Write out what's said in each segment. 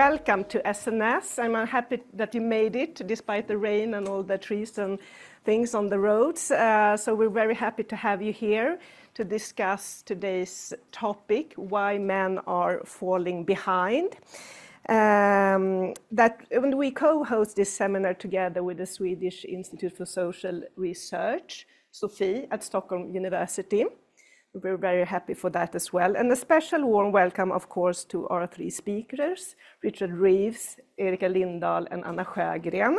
welcome to SNS. I'm happy that you made it despite the rain and all the trees and things on the roads. So we're very happy to have you here to discuss today's topic, why men are falling behind. When we co-host this seminar together with the Swedish Institute for Social Research, SOFI, at Stockholm University. We're very happy for that as well. And a special warm welcome, of course, to our three speakers, Richard Reeves, Erika Lindahl, and Anna Sjögren.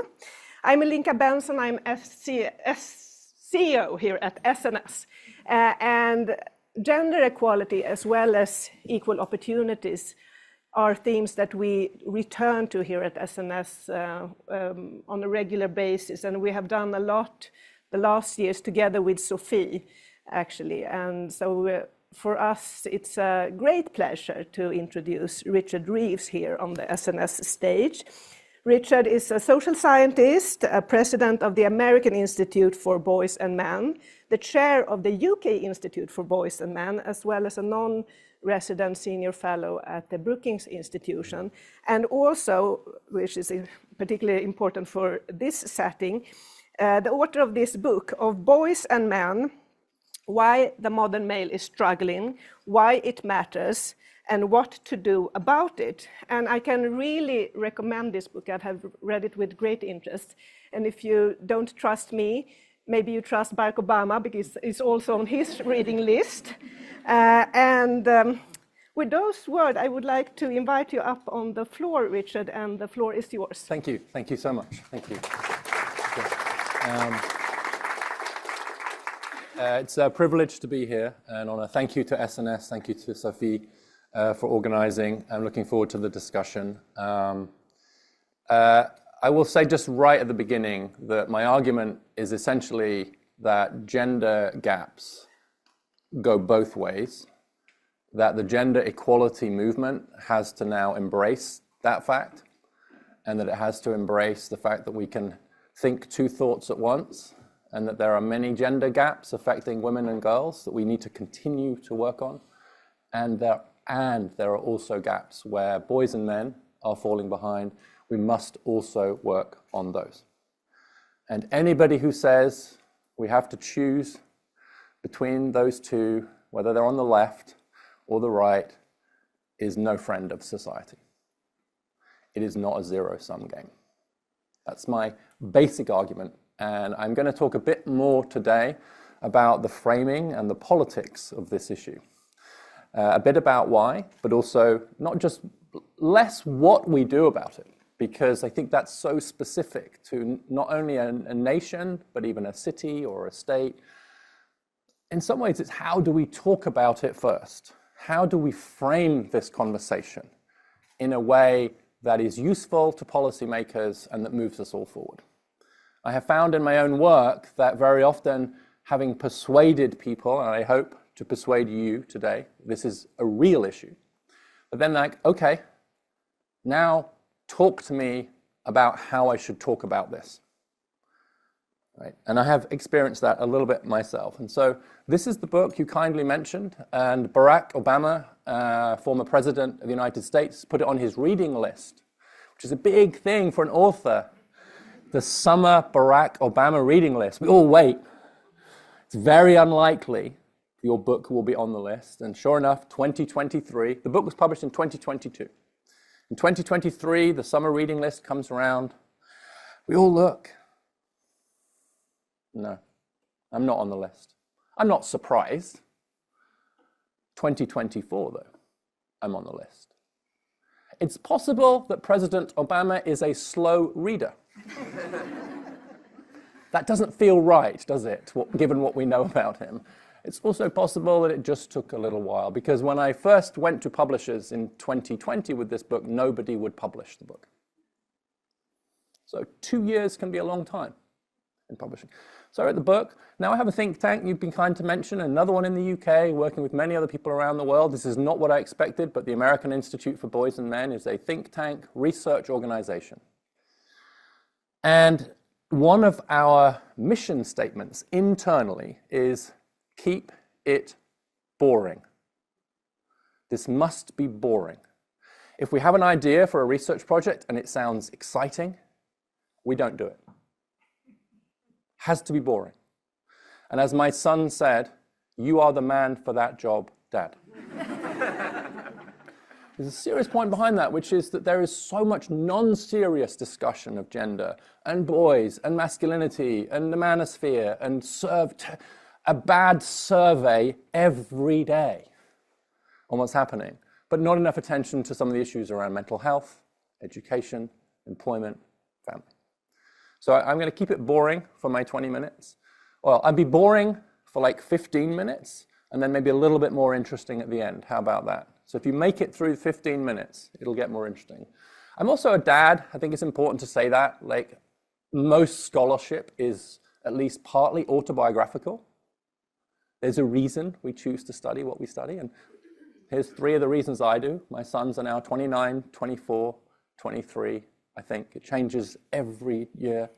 I'm Linka Benson, I'm CEO here at SNS. And gender equality as well as equal opportunities are themes that we return to here at SNS on a regular basis. And we have done a lot the last years together with SOFI, actually. And so for us, it's a great pleasure to introduce Richard Reeves here on the SNS stage. Richard is a social scientist, a president of the American Institute for Boys and Men, the chair of the UK Institute for Boys and Men, as well as a non-resident senior fellow at the Brookings Institution. And also, which is particularly important for this setting, the author of this book, Of Boys and Men, Why the Modern Male is Struggling, Why It Matters, and What to Do About It. And I can really recommend this book. I have read it with great interest. And if you don't trust me, maybe you trust Barack Obama, because it's also on his reading list. With those words, I would like to invite you up on the floor, Richard, and the floor is yours. Thank you. Thank you so much. Thank you. It's a privilege to be here, and honor. Thank you to SNS, thank you to SOFI for organizing. I'm looking forward to the discussion. I will say just right at the beginning that my argument is essentially that gender gaps go both ways, that the gender equality movement has to now embrace that fact, and that it has to embrace the fact that we can think two thoughts at once, and that there are many gender gaps affecting women and girls that we need to continue to work on. And there are also gaps where boys and men are falling behind. We must also work on those. And anybody who says we have to choose between those two, whether they're on the left or the right, is no friend of society. It is not a zero-sum game. That's my basic argument. And I'm going to talk a bit more today about the framing and the politics of this issue. A bit about why, but also not just less what we do about it, because I think that's so specific to not only a nation, but even a city or a state. In some ways, it's how do we talk about it first? How do we frame this conversation in a way that is useful to policymakers and that moves us all forward? I have found in my own work that very often, having persuaded people, and I hope to persuade you today, this is a real issue, but then like, okay, now talk to me about how I should talk about this. Right? And I have experienced that a little bit myself. And so this is the book you kindly mentioned, and Barack Obama, former president of the United States, put it on his reading list, which is a big thing for an author. The summer Barack Obama reading list. We all wait. It's very unlikely your book will be on the list. And sure enough, 2023, the book was published in 2022. In 2023, the summer reading list comes around. We all look. No, I'm not on the list. I'm not surprised. 2024, though, I'm on the list. It's possible that President Obama is a slow reader. That doesn't feel right, does it, given what we know about him? It's also possible that it just took a little while, because when I first went to publishers in 2020 with this book, nobody would publish the book. So 2 years can be a long time in publishing. So I wrote the book. Now I have a think tank, you've been kind to mention, another one in the UK, working with many other people around the world. This is not what I expected, but the American Institute for Boys and Men is a think tank research organization. And one of our mission statements internally is keep it boring. This must be boring. If we have an idea for a research project and it sounds exciting, we don't do it. Has to be boring. And as my son said, "You are the man for that job, Dad." There's a serious point behind that, which is that there is so much non-serious discussion of gender and boys and masculinity and the manosphere and a bad survey every day on what's happening, but not enough attention to some of the issues around mental health, education, employment, family. So I'm going to keep it boring for my 20 minutes. Well, I'll be boring for like 15 minutes and then maybe a little bit more interesting at the end. How about that? So if you make it through 15 minutes, it'll get more interesting. I'm also a dad. I think it's important to say that. Like, most scholarship is at least partly autobiographical. There's a reason we choose to study what we study. And here's 3 of the reasons I do. My sons are now 29, 24, 23. I think it changes every year.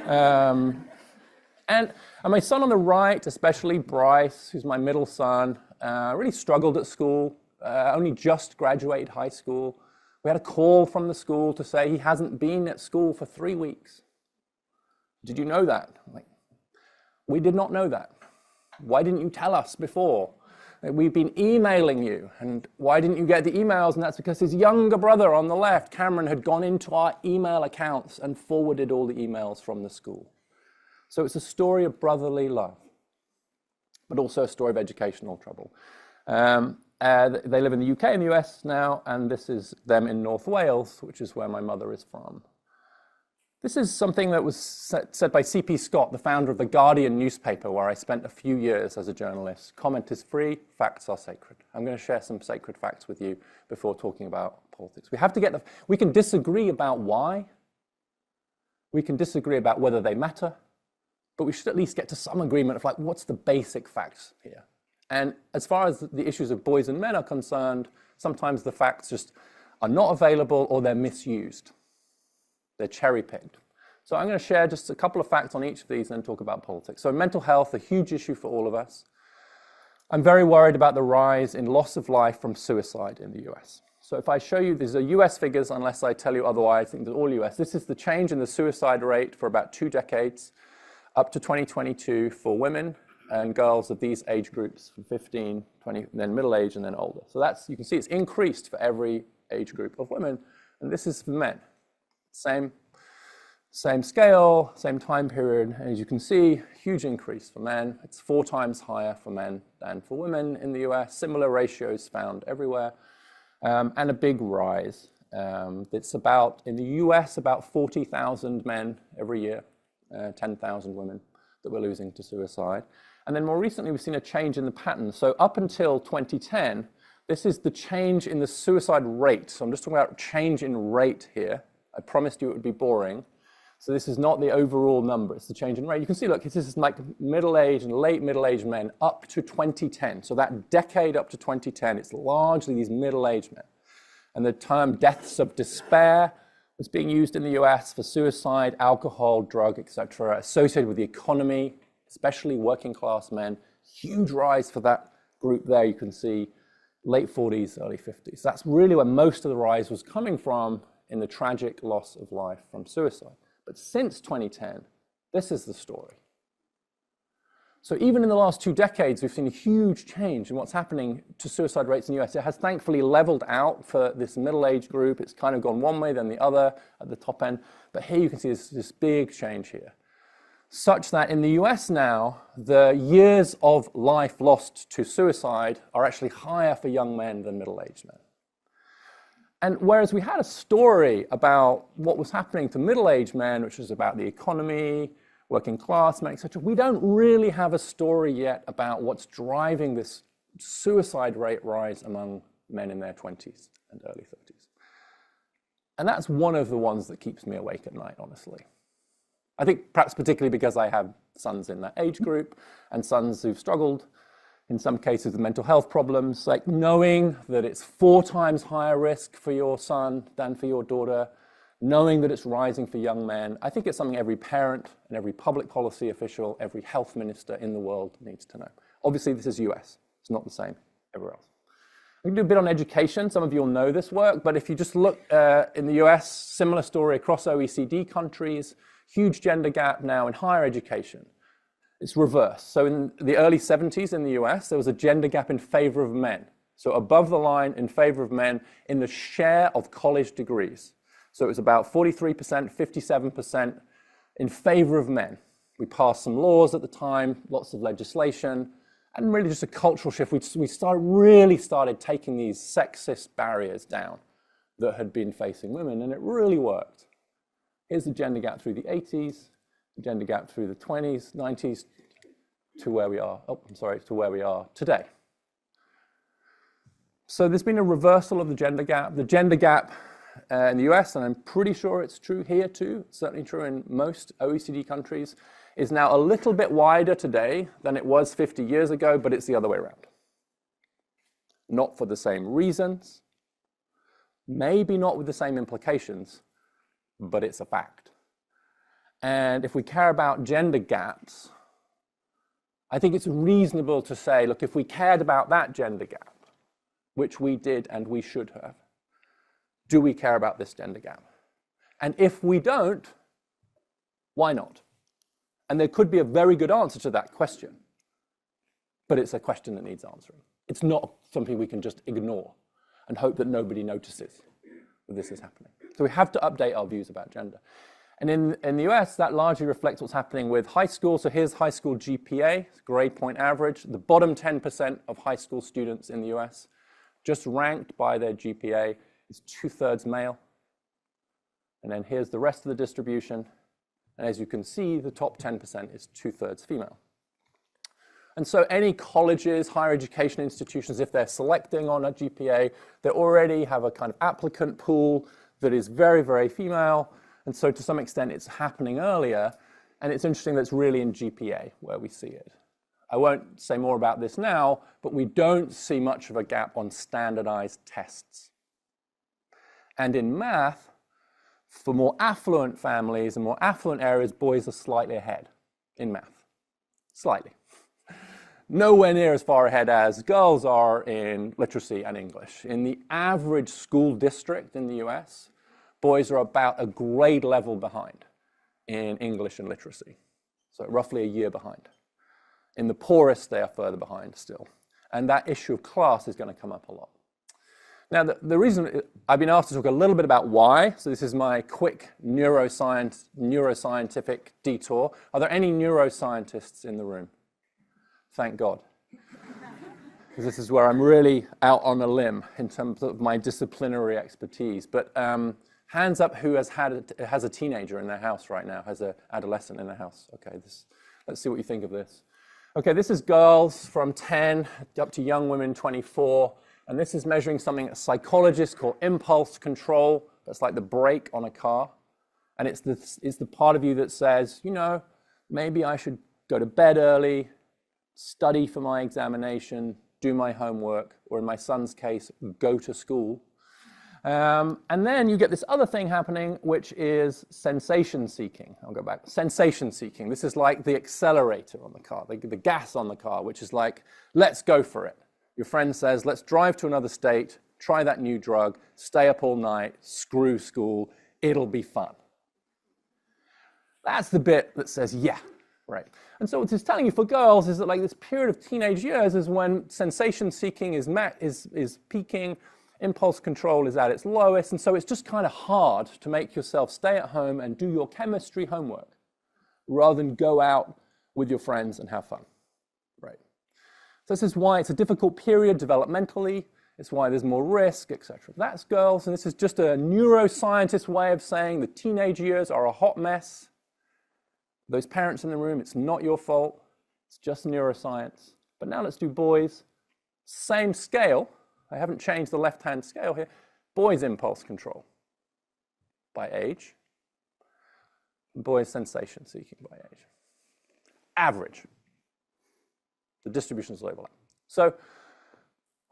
And my son on the right, especially Bryce, who's my middle son, really struggled at school, only just graduated high school. We had a call from the school to say he hasn't been at school for 3 weeks. Did you know that? I'm like, we did not know that. Why didn't you tell us before? We've been emailing you, and why didn't you get the emails? And that's because his younger brother on the left, Cameron, had gone into our email accounts and forwarded all the emails from the school. So it's a story of brotherly love, but also a story of educational trouble. They live in the UK and the US now, and this is them in North Wales, which is where my mother is from. This is something that was said by C.P. Scott, the founder of the Guardian newspaper, where I spent a few years as a journalist. Comment is free, facts are sacred. I'm going to share some sacred facts with you before talking about politics. We can disagree about why. We can disagree about whether they matter, but we should at least get to some agreement of like, what's the basic facts here? And as far as the issues of boys and men are concerned, sometimes the facts just are not available or they're misused. They're cherry-picked. So I'm going to share just a couple of facts on each of these and then talk about politics. So mental health, a huge issue for all of us. I'm very worried about the rise in loss of life from suicide in the US. So if I show you, these are US figures, unless I tell you otherwise, I think they're all US. This is the change in the suicide rate for about 2 decades, up to 2022 for women and girls of these age groups from 15, 20, then middle age, and then older. So that's, you can see it's increased for every age group of women, and this is for men. Same scale, same time period, and as you can see, huge increase for men. It's 4 times higher for men than for women in the US. Similar ratios found everywhere, and a big rise. It's about, in the US, about 40,000 men every year, 10,000 women that we're losing to suicide. And then more recently, we've seen a change in the pattern. So up until 2010, this is the change in the suicide rate. So I'm just talking about change in rate here. I promised you it would be boring. So this is not the overall number, it's the change in rate. You can see, look, this is like middle-aged and late middle-aged men up to 2010. So that decade up to 2010, it's largely these middle-aged men. And the term deaths of despair was being used in the US for suicide, alcohol, drug, etc., associated with the economy, especially working class men. Huge rise for that group there, you can see, late 40s, early 50s. That's really where most of the rise was coming from in the tragic loss of life from suicide. But since 2010, this is the story. So even in the last 2 decades, we've seen a huge change in what's happening to suicide rates in the US. It has thankfully leveled out for this middle-aged group. It's kind of gone one way, then the other at the top end. But here you can see this big change here, such that in the US now, the years of life lost to suicide are actually higher for young men than middle-aged men. And whereas we had a story about what was happening to middle-aged men, which was about the economy, working class men, etc., we don't really have a story yet about what's driving this suicide rate rise among men in their 20s and early 30s. And that's one of the ones that keeps me awake at night, honestly. I think perhaps particularly because I have sons in that age group and sons who've struggled in some cases with mental health problems, like knowing that it's 4 times higher risk for your son than for your daughter, knowing that it's rising for young men. I think it's something every parent and every public policy official, every health minister in the world needs to know. Obviously, this is US. It's not the same everywhere else. We can do a bit on education. Some of you will know this work, but if you just look in the US, similar story across OECD countries, huge gender gap now in higher education. It's reversed. So in the early 70s in the US, there was a gender gap in favor of men. So above the line in favor of men in the share of college degrees. So it was about 43%, 57% in favor of men. We passed some laws at the time, lots of legislation, and really just a cultural shift. We really started taking these sexist barriers down that had been facing women, and it really worked. Here's the gender gap through the 80s, the gender gap through the 20s, 90s, to where we are, to where we are today. So there's been a reversal of the gender gap. The gender gap in the US, and I'm pretty sure it's true here too, it's certainly true in most OECD countries, is now a little bit wider today than it was 50 years ago, but it's the other way around. Not for the same reasons, maybe not with the same implications, but it's a fact. And if we care about gender gaps, I think it's reasonable to say, look, if we cared about that gender gap, which we did and we should have, do we care about this gender gap? And if we don't, why not? And there could be a very good answer to that question, but it's a question that needs answering. It's not something we can just ignore and hope that nobody notices that this is happening. So we have to update our views about gender. And in the US, that largely reflects what's happening with high school. So here's high school GPA, grade point average. The bottom 10% of high school students in the US, just ranked by their GPA, is 2/3 male. And then here's the rest of the distribution. And as you can see, the top 10% is 2/3 female. And so any colleges, higher education institutions, if they're selecting on a GPA, they already have a kind of applicant pool that is very, very female. And so to some extent, it's happening earlier. And it's interesting that it's really in GPA where we see it. I won't say more about this now, but we don't see much of a gap on standardized tests. And in math, for more affluent families and more affluent areas, boys are slightly ahead in math. Slightly. Nowhere near as far ahead as girls are in literacy and English. In the average school district in the US, boys are about a grade level behind in English and literacy. So roughly a year behind. In the poorest, they are further behind still. And that issue of class is going to come up a lot. Now, the reason I've been asked to talk a little bit about why, so this is my quick neuroscientific detour. Are there any neuroscientists in the room? Thank God. Because this is where I'm really out on a limb in terms of my disciplinary expertise. But hands up who has a teenager in their house right now, has an adolescent in their house. Okay, let's see what you think of this. Okay, this is girls from 10 up to young women 24. And this is measuring something that psychologists call impulse control. That's like the brake on a car. And it's the part of you that says, you know, maybe I should go to bed early, study for my examination, do my homework, or in my son's case, go to school. And then you get this other thing happening, which is sensation seeking. I'll go back. Sensation seeking. This is like the accelerator on the car, the gas on the car, which is like, let's go for it. Your friend says, let's drive to another state, try that new drug, stay up all night, screw school, it'll be fun. That's the bit that says, yeah, right. And so what it's telling you for girls is that like this period of teenage years is when sensation seeking is peaking, impulse control is at its lowest, and so it's just kind of hard to make yourself stay at home and do your chemistry homework rather than go out with your friends and have fun, right? So this is why it's a difficult period developmentally. It's why there's more risk, etc. That's girls, and this is just a neuroscientist way of saying the teenage years are a hot mess. Those parents in the room, it's not your fault. It's just neuroscience. But now let's do boys. Same scale. I haven't changed the left-hand scale here. Boys' impulse control by age. Boys' sensation seeking by age. Average. The distributions will overlap. So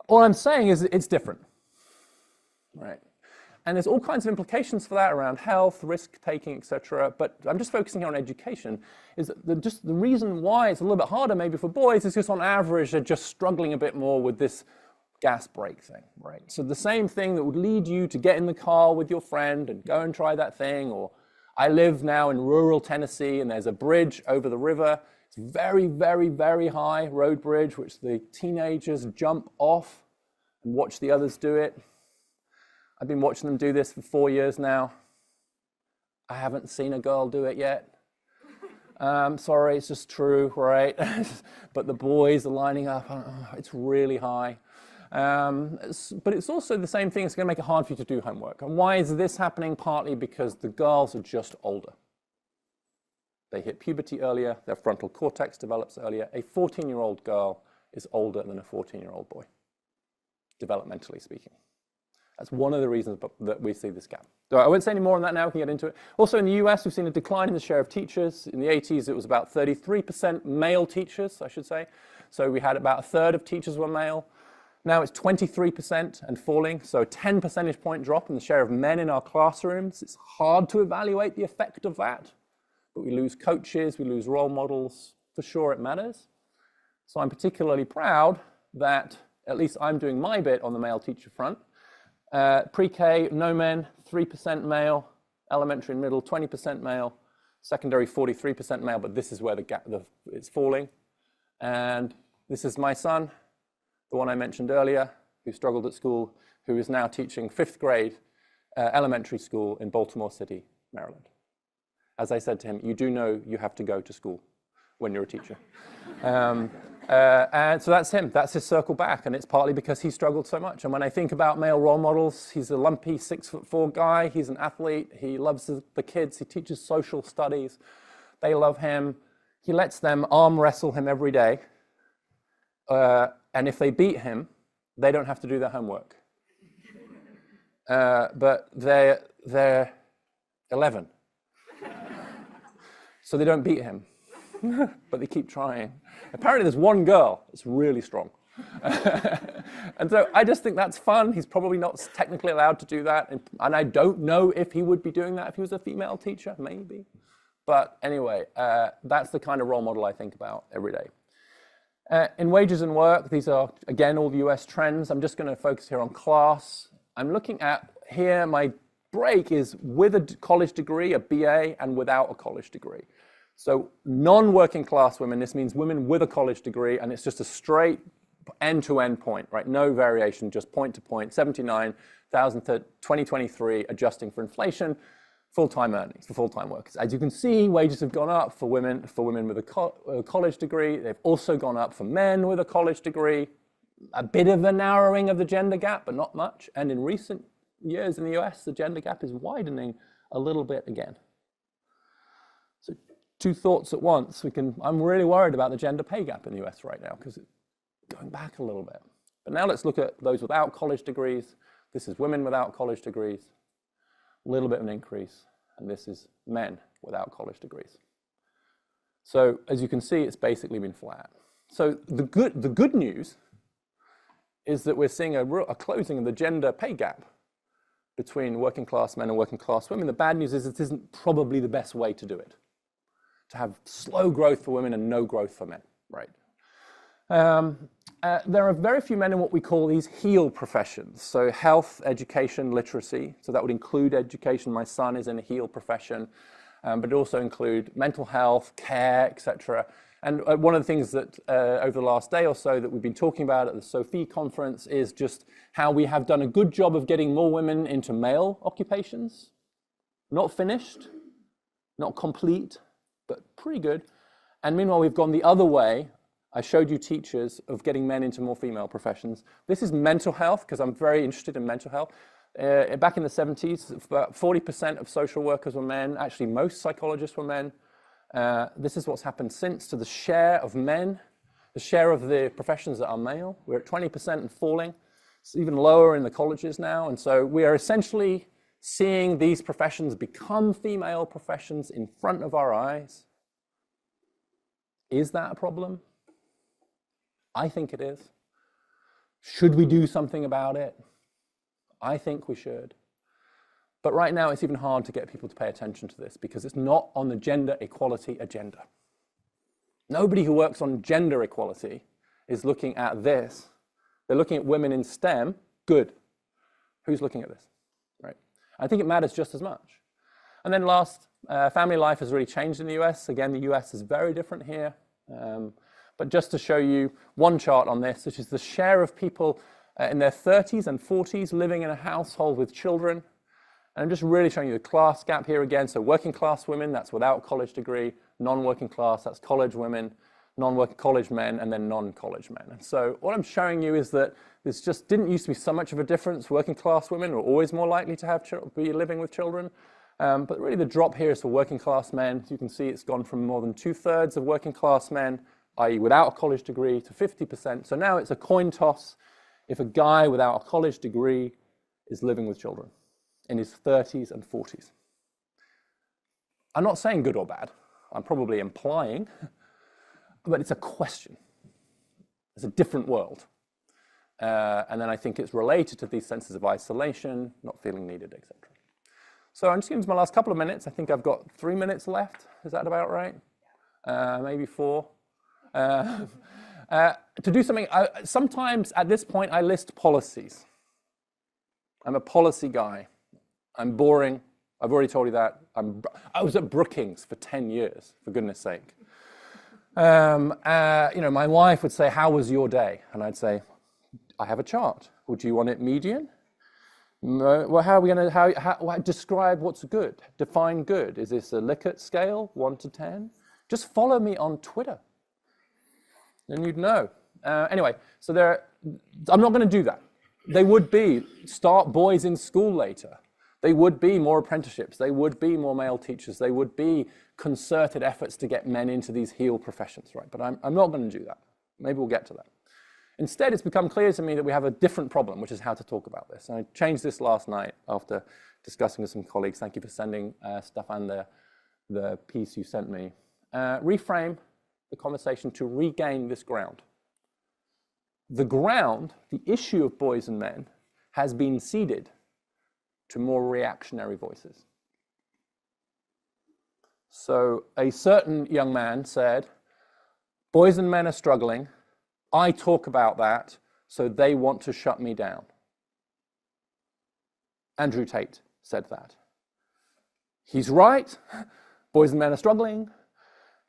all I'm saying is it's different, right? And there's all kinds of implications for that around health, risk-taking, etc. But I'm just focusing here on education. Is that just the reason why it's a little bit harder maybe for boys is just on average they're just struggling a bit more with this gas brake thing, right? So the same thing that would lead you to get in the car with your friend and go and try that thing, or I live now in rural Tennessee and there's a bridge over the river. It's very, very, very high road bridge, which the teenagers jump off and watch the others do it. I've been watching them do this for 4 years now. I haven't seen a girl do it yet. Sorry, it's just true, right? But the boys are lining up. Oh, it's really high. But it's also the same thing. It's going to make it hard for you to do homework. And why is this happening? Partly because the girls are just older. They hit puberty earlier. Their frontal cortex develops earlier. A 14-year-old girl is older than a 14-year-old boy, developmentally speaking. That's one of the reasons that we see this gap. So I won't say any more on that now. We can get into it. Also in the US, we've seen a decline in the share of teachers. In the 80s, it was about 33% male teachers, I should say. So we had about a third of teachers were male. Now it's 23% and falling, so a 10 percentage point drop in the share of men in our classrooms. It's hard to evaluate the effect of that, but we lose coaches, we lose role models. For sure it matters. So I'm particularly proud that at least I'm doing my bit on the male teacher front. Pre-K, no men, 3% male. Elementary and middle, 20% male. Secondary, 43% male, but this is where the gap it's falling. And this is my son, the one I mentioned earlier, who struggled at school, who is now teaching 5th grade elementary school in Baltimore City, Maryland. As I said to him, you do know you have to go to school when you're a teacher. And so that's him. That's his circle back. And it's partly because he struggled so much. And when I think about male role models, he's a lumpy 6'4" guy. He's an athlete. He loves the kids. He teaches social studies. They love him. He lets them arm wrestle him every day. And if they beat him, they don't have to do their homework. But they're 11. So they don't beat him. But they keep trying. Apparently there's one girl that's really strong. And so I just think that's fun. He's probably not technically allowed to do that. And I don't know if he would be doing that if he was a female teacher, maybe. But anyway, that's the kind of role model I think about every day. In wages and work, these are, again, all the US trends. I'm just going to focus here on class. I'm looking at here, my break is with a college degree, a BA, and without a college degree. So non-working class women, this means women with a college degree, and it's just a straight end-to-end point, right? No variation, just point to point, 79,000 to 2023, adjusting for inflation, full-time earnings for full-time workers. As you can see, wages have gone up for women with a college degree. They've also gone up for men with a college degree. A bit of a narrowing of the gender gap, but not much. And in recent years in the US, the gender gap is widening a little bit again. So two thoughts at once. I'm really worried about the gender pay gap in the US right now because it's going back a little bit. But now let's look at those without college degrees. This is women without college degrees. A little bit of an increase. And this is men without college degrees. So as you can see, it's basically been flat. So the good news is that we're seeing a closing of the gender pay gap between working class men and working class women. The bad news is it isn't probably the best way to do it. To have slow growth for women and no growth for men, right? There are very few men in what we call these HEAL professions. So health, education, literacy. So that would include education. My son is in a HEAL profession, but it also include mental health, care, etc. And one of the things that over the last day or so that we've been talking about at the SOFI conference is just how we have done a good job of getting more women into male occupations. Not finished, not complete, but pretty good. And meanwhile, we've gone the other way. I showed you teachers of getting men into more female professions. This is mental health, because I'm very interested in mental health. Back in the 70s, about 40% of social workers were men. Actually, most psychologists were men. This is what's happened since to the share of men, the share of the professions that are male. We're at 20% and falling. It's even lower in the colleges now. And so we are essentially seeing these professions become female professions in front of our eyes. Is that a problem? I think it is. Should we do something about it? I think we should. But right now, it's even hard to get people to pay attention to this because it's not on the gender equality agenda. Nobody who works on gender equality is looking at this They're looking at women in STEM. Good. Who's looking at this? Right. I think it matters just as much. And then last, family life has really changed in the US. Again, the US is very different here. But just to show you one chart on this, which is the share of people in their 30s and 40s living in a household with children. And I'm just really showing you the class gap here again. So working class women, that's without a college degree. Non-working class, that's college women. Non-working college men, and then non-college men. And so what I'm showing you is that this just didn't used to be so much of a difference. Working class women are always more likely to be living with children. But really the drop here is for working class men. As you can see, it's gone from more than 2/3 of working class men, i.e. without a college degree, to 50%. So now it's a coin toss if a guy without a college degree is living with children in his 30s and 40s. I'm not saying good or bad. I'm probably implying, but it's a question. It's a different world. And then I think it's related to these senses of isolation, not feeling needed, etc. So I'm just going to use my last couple of minutes. I think I've got 3 minutes left. Is that about right? Maybe 4. To do something, sometimes at this point I list policies. I'm a policy guy. I'm boring. I've already told you that. I was at Brookings for 10 years, for goodness sake. You know, my wife would say, "How was your day?" And I'd say, "I have a chart. Would you want it median? Well, how are we going to describe what's good? Define good. Is this a Likert scale, 1 to 10? Just follow me on Twitter, then you'd know." Anyway, so I'm not going to do that. They would be start boys in school later. They would be more apprenticeships. They would be more male teachers. They would be concerted efforts to get men into these healed professions, right? But I'm not going to do that. Maybe we'll get to that. Instead, it's become clear to me that we have a different problem, which is how to talk about this. And I changed this last night after discussing with some colleagues. Thank you for sending stuff and the piece you sent me. Reframe the conversation to regain this ground. The ground, the issue of boys and men, has been ceded to more reactionary voices. So a certain young man said, "Boys and men are struggling. I talk about that, so they want to shut me down." Andrew Tate said that. He's right. Boys and men are struggling.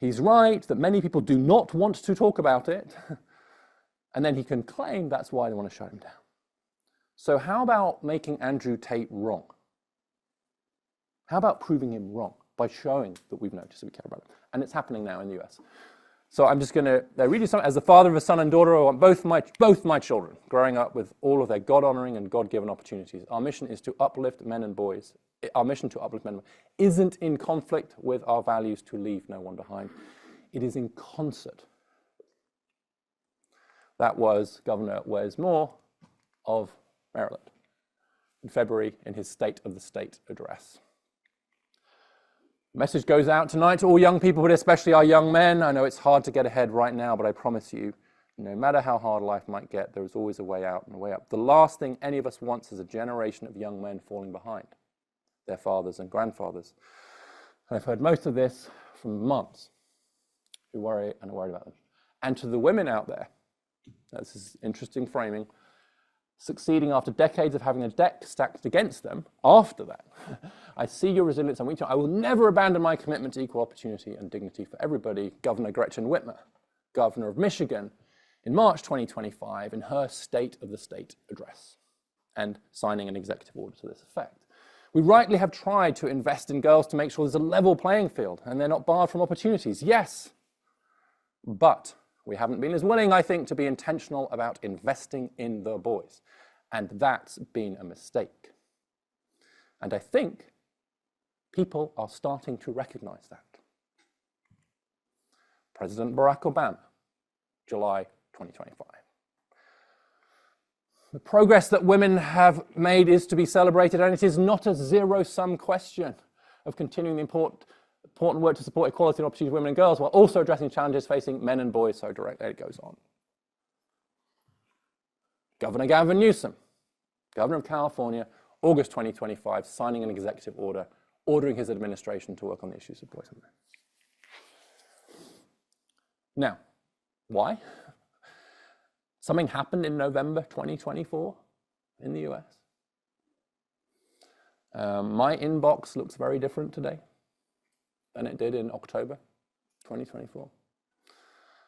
He's right that many people do not want to talk about it. And then he can claim that's why they want to shut him down. So how about making Andrew Tate wrong? How about proving him wrong by showing that we've noticed that we care about it? And it's happening now in the US. So I'm just going to read you something. As the father of a son and daughter, I want both my children growing up with all of their God-honoring and God-given opportunities. Our mission is to uplift men and boys. Our mission to uplift men and boys isn't in conflict with our values to leave no one behind. It is in concert. That was Governor Wes Moore of Maryland in February in his State of the State address. The message goes out tonight to all young people, but especially our young men. I know it's hard to get ahead right now, but I promise you, no matter how hard life might get, there is always a way out and a way up. The last thing any of us wants is a generation of young men falling behind their fathers and grandfathers. And I've heard most of this from moms who worry and are worried about them. And to the women out there, this is interesting framing, succeeding after decades of having a deck stacked against them, after that, I see your resilience and I will never abandon my commitment to equal opportunity and dignity for everybody. Governor Gretchen Whitmer, governor of Michigan, in March 2025, in her State of the State address, and signing an executive order to this effect. We rightly have tried to invest in girls to make sure there's a level playing field and they're not barred from opportunities. Yes, but we haven't been as willing, I think, to be intentional about investing in the boys. And that's been a mistake. And I think people are starting to recognize that. President Barack Obama, July 2025. The progress that women have made is to be celebrated, and it is not a zero-sum question of continuing the important work to support equality and opportunity for women and girls while also addressing challenges facing men and boys so directly. It goes on. Governor Gavin Newsom, Governor of California, August 2025, signing an executive order ordering his administration to work on the issues of boys and men. Now, why? Something happened in November 2024 in the US. My inbox looks very different today than it did in October 2024.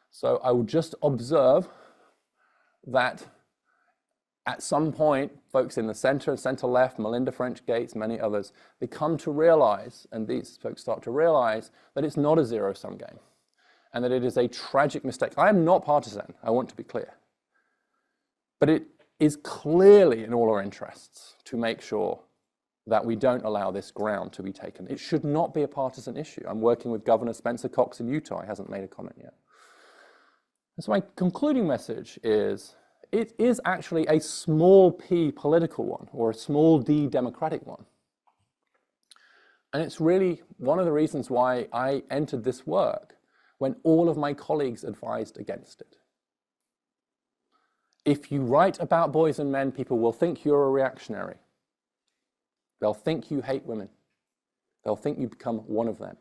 So I will just observe that at some point, folks in the center and center left, Melinda French Gates, many others, they come to realize, and these folks start to realize, that it's not a zero-sum game and that it is a tragic mistake. I am not partisan, I want to be clear. But it is clearly in all our interests to make sure that we don't allow this ground to be taken. It should not be a partisan issue. I'm working with Governor Spencer Cox in Utah. He hasn't made a comment yet. And so my concluding message is, it is actually a small p political one, or a small d democratic one. And it's really one of the reasons why I entered this work when all of my colleagues advised against it. If you write about boys and men, people will think you're a reactionary. They'll think you hate women. They'll think you become one of them,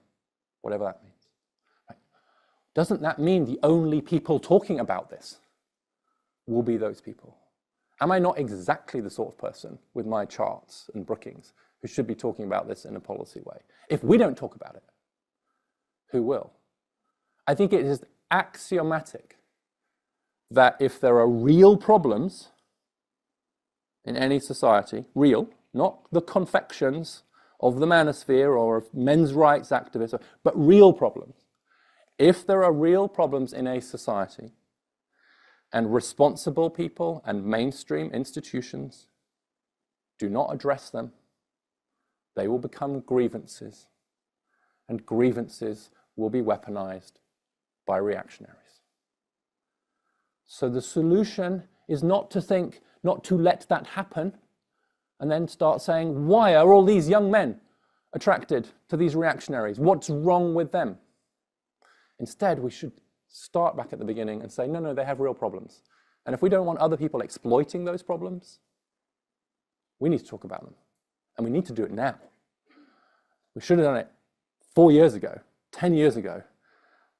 whatever that means. Right? Doesn't that mean the only people talking about this will be those people? Am I not exactly the sort of person with my charts and Brookings who should be talking about this in a policy way? If we don't talk about it, who will? I think it is axiomatic that if there are real problems in any society, real, not the confections of the manosphere or of men's rights activists, but real problems. If there are real problems in a society, and responsible people and mainstream institutions do not address them, they will become grievances, and grievances will be weaponized by reactionaries. So the solution is not to think, not to let that happen, and then start saying, why are all these young men attracted to these reactionaries? What's wrong with them? Instead, we should start back at the beginning and say, no, they have real problems. And if we don't want other people exploiting those problems, we need to talk about them. And we need to do it now. We should have done it 4 years ago, 10 years ago.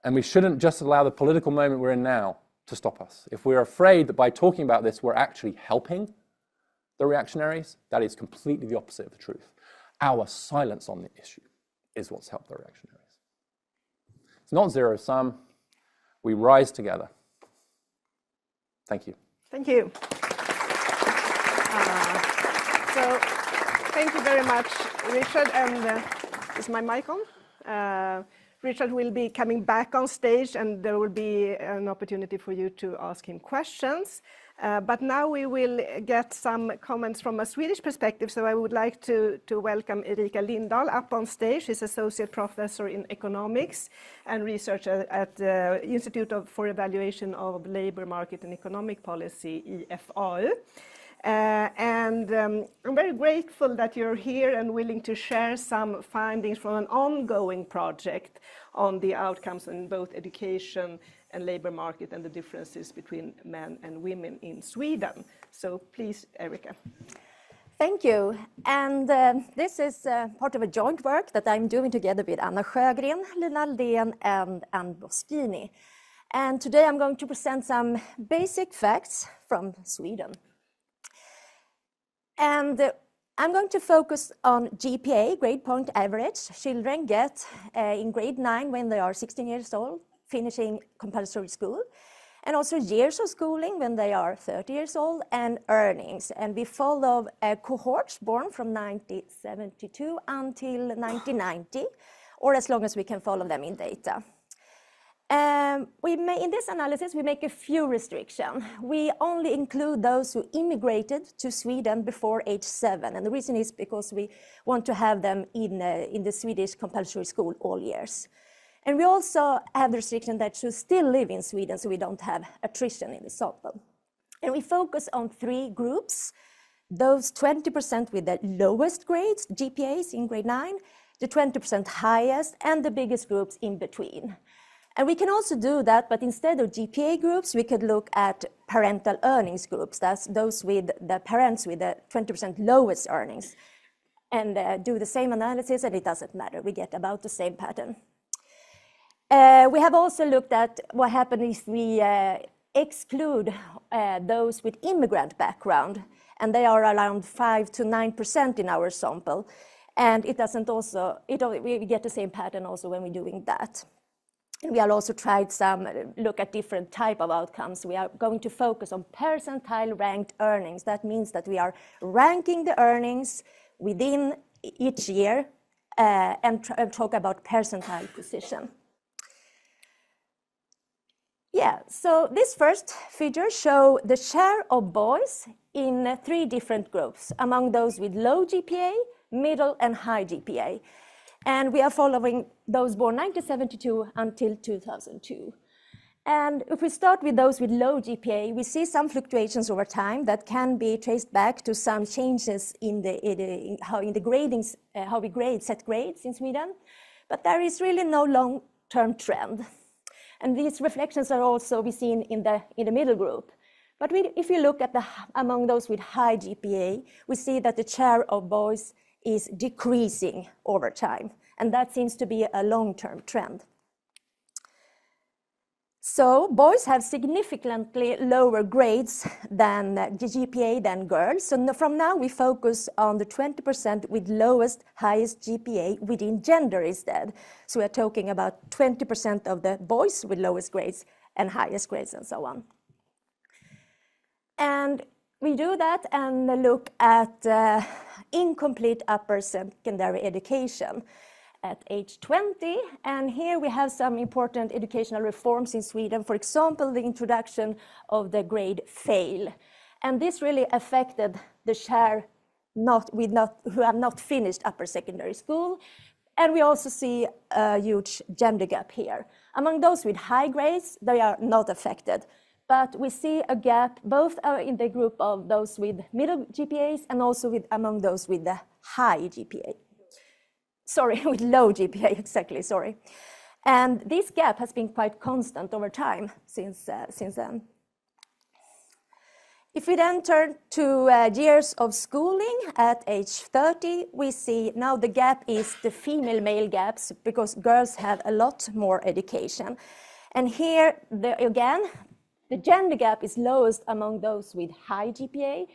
And we shouldn't just allow the political moment we're in now to stop us. If we're afraid that by talking about this, we're actually helping the reactionaries, that is completely the opposite of the truth. Our silence on the issue is what's helped the reactionaries. It's not zero sum. We rise together. Thank you. Thank you. So thank you very much, Richard. And is my mic on? Richard will be coming back on stage, and there will be an opportunity for you to ask him questions. But now we will get some comments from a Swedish perspective. So I would like to welcome Erika Lindahl up on stage. She's Associate Professor in Economics and Researcher at the Institute for Evaluation of Labor Market and Economic Policy, IFAU. I'm very grateful that you're here and willing to share some findings from an ongoing project on the outcomes in both education and labor market and the differences between men and women in Sweden. So please, Erika. Thank you. And this is part of a joint work that I'm doing together with Anna Sjögren, Lina Aldén, and Ann Boschini. And today I'm going to present some basic facts from Sweden. And I'm going to focus on GPA, grade point average, children get in grade 9 when they are 16 years old, finishing compulsory school, and also years of schooling when they are 30 years old, and earnings. And we follow cohorts born from 1972 until 1990, or as long as we can follow them in data. In this analysis, we make a few restrictions. We only include those who immigrated to Sweden before age 7. And the reason is because we want to have them in the Swedish compulsory school all years. And we also have the restriction that should still live in Sweden, so we don't have attrition in the sample. And we focus on 3 groups, those 20% with the lowest grades, GPAs in grade 9, the 20% highest, and the biggest groups in between. And we can also do that, but instead of GPA groups, we could look at parental earnings groups. That's those with the parents with the 20% lowest earnings. And do the same analysis, and it doesn't matter. We get about the same pattern. We have also looked at what happens if we exclude those with immigrant background, and they are around 5 to 9% in our sample. And it doesn't also, we get the same pattern also when we're doing that. And we have also tried look at different type of outcomes. We are going to focus on percentile ranked earnings. That means that we are ranking the earnings within each year and talk about percentile position. Yeah, so this first figure shows the share of boys in 3 different groups, among those with low GPA, middle and high GPA. And we are following those born 1972 until 2002. And if we start with those with low GPA, we see some fluctuations over time that can be traced back to some changes in the gradings, how we set grades in Sweden. But there is really no long-term trend. And these reflections are also we seen in the middle group. But if you look at among those with high GPA, we see that the share of boys is decreasing over time. And that seems to be a long-term trend. So boys have significantly lower grades than GPA than girls. So from now we focus on the 20% with lowest, highest GPA within gender instead. So we're talking about 20% of the boys with lowest grades and highest grades and so on. And we do that and look at incomplete upper secondary education at age 20. And here we have some important educational reforms in Sweden. For example, the introduction of the grade fail. And this really affected the share who have not finished upper secondary school. And we also see a huge gender gap here. Among those with high grades, they are not affected. But we see a gap both in the group of those with middle GPAs and also among those with the high GPA. Sorry, with low GPA, exactly, sorry. And this gap has been quite constant over time since then. If we then turn to years of schooling at age 30, we see now the gap is the female-male gaps because girls have a lot more education. And here, again, the gender gap is lowest among those with high GPA,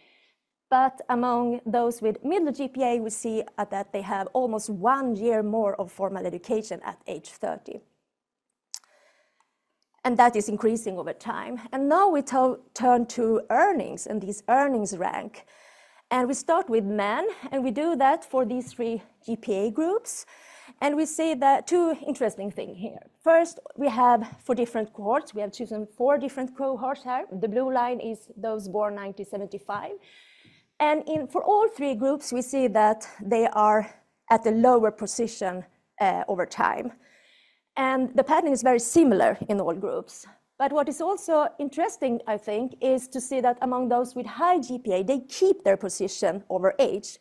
but among those with middle GPA, we see that they have almost 1 year more of formal education at age 30. And that is increasing over time. And now we turn to earnings and these earnings rank. And we start with men, and we do that for these 3 GPA groups. And we see that 2 interesting things here. First, we have for different cohorts, we have chosen 4 different cohorts here. The blue line is those born 1975. And for all 3 groups, we see that they are at a lower position over time. And the pattern is very similar in all groups. But what is also interesting, I think, is to see that among those with high GPA, they keep their position over age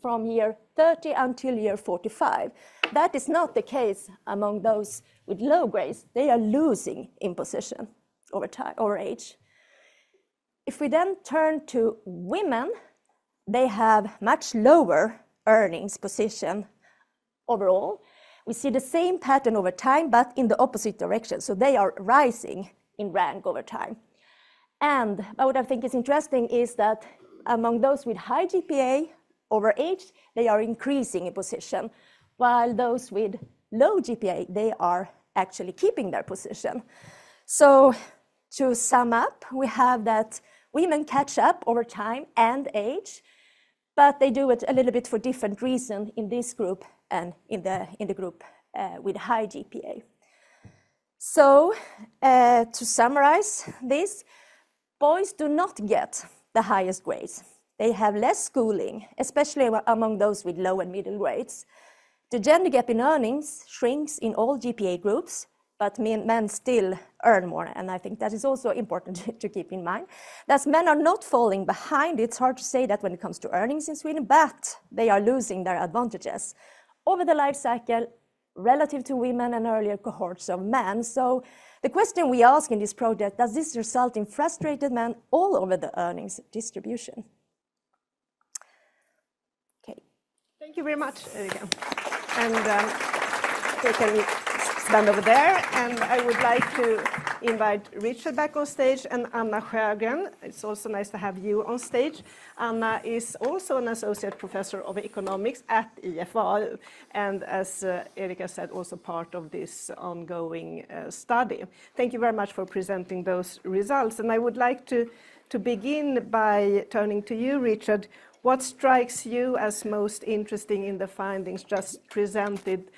from year 30 until year 45. That is not the case among those with low grades. They are losing in position over age. If we then turn to women, they have much lower earnings position overall. We see the same pattern over time, but in the opposite direction. So they are rising in rank over time. And what I think is interesting is that among those with high GPA over age, they are increasing in position, while those with low GPA, they are actually keeping their position. So to sum up, we have that women catch up over time and age, but they do it a little bit for different reasons in this group and in the group with high GPA. So to summarize this, boys do not get the highest grades. They have less schooling, especially among those with low and middle grades. The gender gap in earnings shrinks in all GPA groups, but men still earn more, and I think that is also important to keep in mind. Thus, men are not falling behind. It's hard to say that when it comes to earnings in Sweden, but they are losing their advantages over the life cycle relative to women and earlier cohorts of men. So the question we ask in this project, does this result in frustrated men all over the earnings distribution? Okay. Thank you very much, Erika. And we can stand over there, and I would like to invite Richard back on stage and Anna Sjögren. It's also nice to have you on stage. Anna is also an associate professor of economics at IFAU, and as Erika said, also part of this ongoing study. Thank you very much for presenting those results. And I would like to begin by turning to you, Richard. What strikes you as most interesting in the findings just presented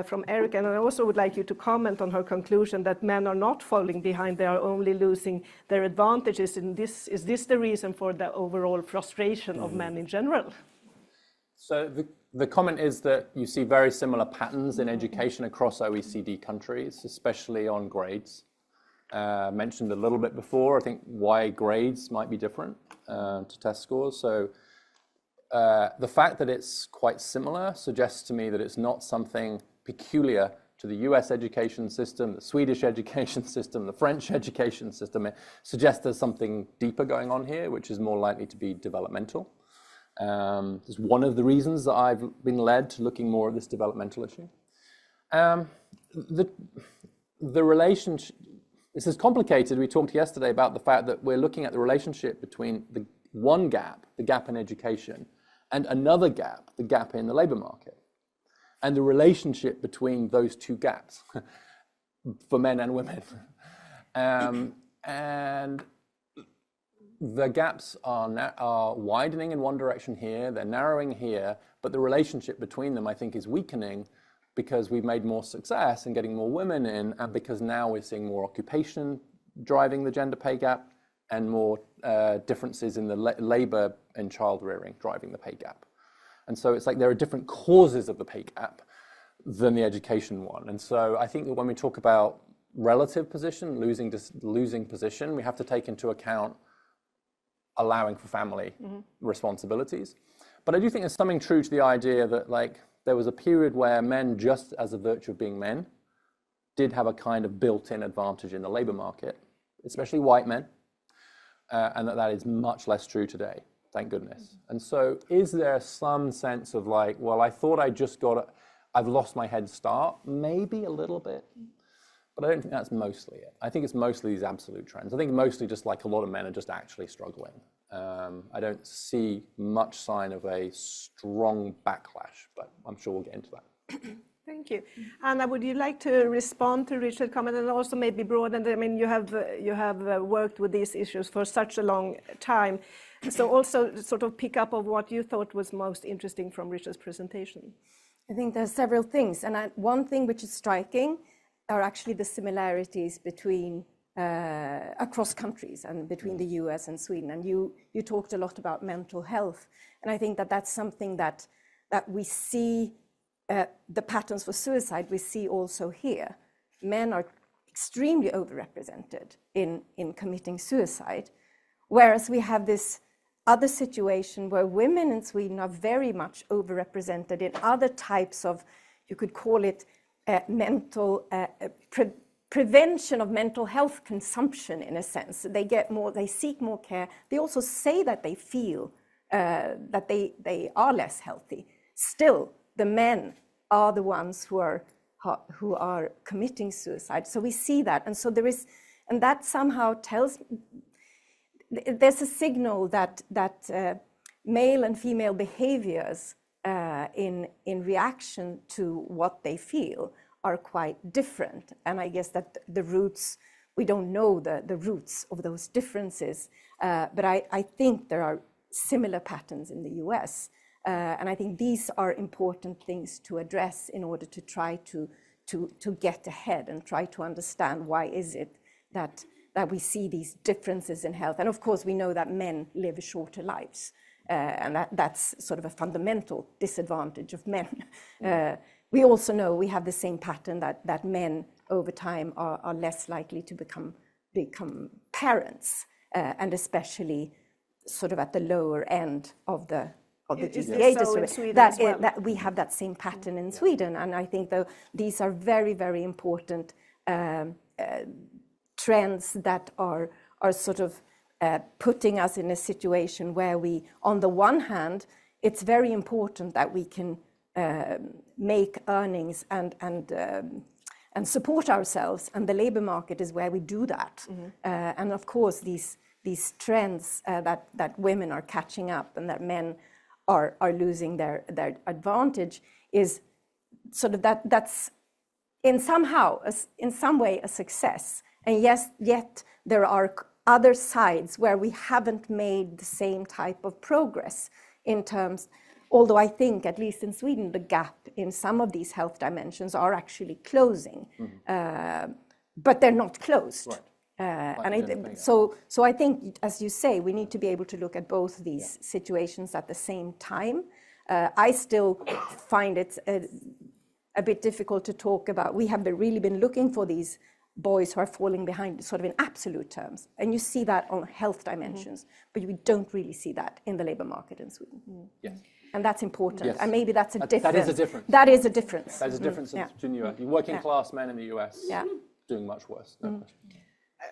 from Erika? And I also would like you to comment on her conclusion that men are not falling behind, they are only losing their advantages. And is this the reason for the overall frustration of men in general? So the comment is that you see very similar patterns in education across OECD countries, especially on grades. Mentioned a little bit before, I think why grades might be different to test scores. So the fact that it's quite similar suggests to me that it's not something peculiar to the US education system, the Swedish education system, the French education system. It suggests there's something deeper going on here, which is more likely to be developmental. It's one of the reasons that I've been led to looking more at this developmental issue. The relationship, this is complicated. We talked yesterday about the fact that we're looking at the relationship between the one gap, the gap in education, and another gap, the gap in the labor market, and the relationship between those two gaps for men and women. And the gaps are widening in one direction here, they're narrowing here, but the relationship between them, I think, is weakening because we've made more success in getting more women in, and because now we're seeing more occupation driving the gender pay gap, and more differences in the labor and child rearing driving the pay gap. And so it's like there are different causes of the pay gap than the education one. And so I think that when we talk about relative position, losing position, we have to take into account allowing for family responsibilities. But I do think there's something true to the idea that like there was a period where men, just as a virtue of being men, did have a kind of built-in advantage in the labor market, especially white men. And that is much less true today, thank goodness. And so is there some sense of like, well, I thought I've lost my head start, maybe a little bit, but I don't think that's mostly it. I think it's mostly these absolute trends. I think mostly just like a lot of men are just actually struggling. I don't see much sign of a strong backlash, but I'm sure we'll get into that. Thank you. Anna, would you like to respond to Richard's comment and also maybe broaden? I mean, you have worked with these issues for such a long time. So also sort of pick up of what you thought was most interesting from Richard's presentation. I think there are several things. And one thing which is striking are actually the similarities between across countries and between the US and Sweden. And you talked a lot about mental health. And I think that that's something that we see. The patterns for suicide we see also here. Men are extremely overrepresented in committing suicide, whereas we have this other situation where women in Sweden are very much overrepresented in other types of, you could call it mental prevention of mental health consumption in a sense. They seek more care. They also say that they feel that they are less healthy. Still, the men are the ones who are committing suicide. So we see that, and so and that somehow tells. There's a signal that male and female behaviors in reaction to what they feel are quite different, and I guess that the roots. We don't know the roots of those differences, but I think there are similar patterns in the US. And I think these are important things to address in order to try to get ahead and try to understand why is it that we see these differences in health. And of course, we know that men live shorter lives, and that's sort of a fundamental disadvantage of men. We also know we have the same pattern that men over time are less likely to become parents, and especially sort of at the lower end of the GPA that we have that same pattern in Sweden, and I think that these are very, very important trends that are sort of putting us in a situation where we, on the one hand, it's very important that we can make earnings and and support ourselves, and the labor market is where we do that. And of course, these trends that women are catching up and that men are losing their advantage is sort of that's in some way a success. And yes, yet there are other sides where we haven't made the same type of progress in terms, although I think, at least in Sweden, the gap in some of these health dimensions are actually closing, but they're not closed. Right. So I think, as you say, we need to be able to look at both these situations at the same time. I still find it a bit difficult to talk about. We have really been looking for these boys who are falling behind sort of in absolute terms. And you see that on health dimensions, but we don't really see that in the labor market in Sweden. Yes. And that's important. Yes. And maybe that's a difference. That is a difference. That is a difference. That is a difference between you. Working class men in the US doing much worse. No question.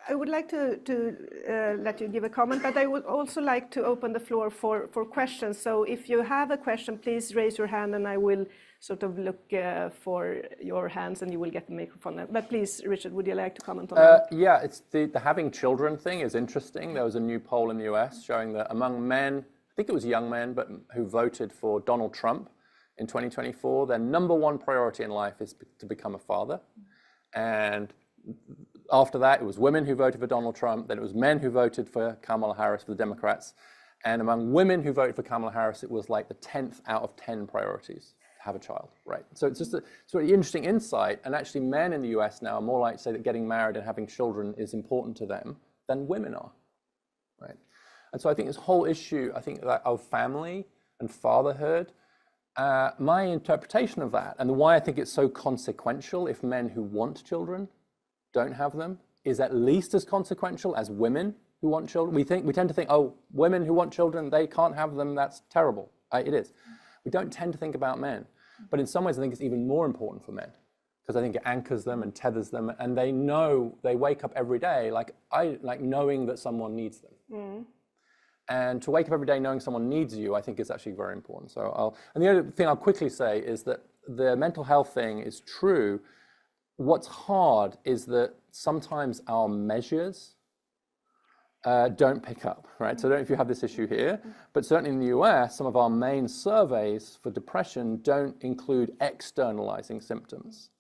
I would like to let you give a comment, but I would also like to open the floor for questions. So if you have a question, please raise your hand and I will sort of look for your hands and you will get the microphone. But please, Richard, would you like to comment on that? Yeah, it's the having children thing is interesting. There was a new poll in the US showing that among men, I think it was young men, but who voted for Donald Trump in 2024, their number one priority in life is to become a father. And after that, it was women who voted for Donald Trump, then it was men who voted for Kamala Harris for the Democrats. And among women who voted for Kamala Harris, it was like the 10th out of 10 priorities to have a child, right? So it's just a sort of interesting insight. And actually men in the US now are more likely to say that getting married and having children is important to them than women are, right? And so I think this whole issue, I think that of family and fatherhood, my interpretation of that and why I think it's so consequential if men who want children don't have them is at least as consequential as women who want children. We tend to think, oh, women who want children, they can't have them, that's terrible. It is. We don't tend to think about men. But in some ways, I think it's even more important for men because I think it anchors them and tethers them and they know, they wake up every day like knowing that someone needs them. And to wake up every day knowing someone needs you, I think is actually very important. And the other thing I'll quickly say is that the mental health thing is true. What's hard is that sometimes our measures don't pick up, right? So I don't know if you have this issue here, but certainly in the US, some of our main surveys for depression don't include externalizing symptoms.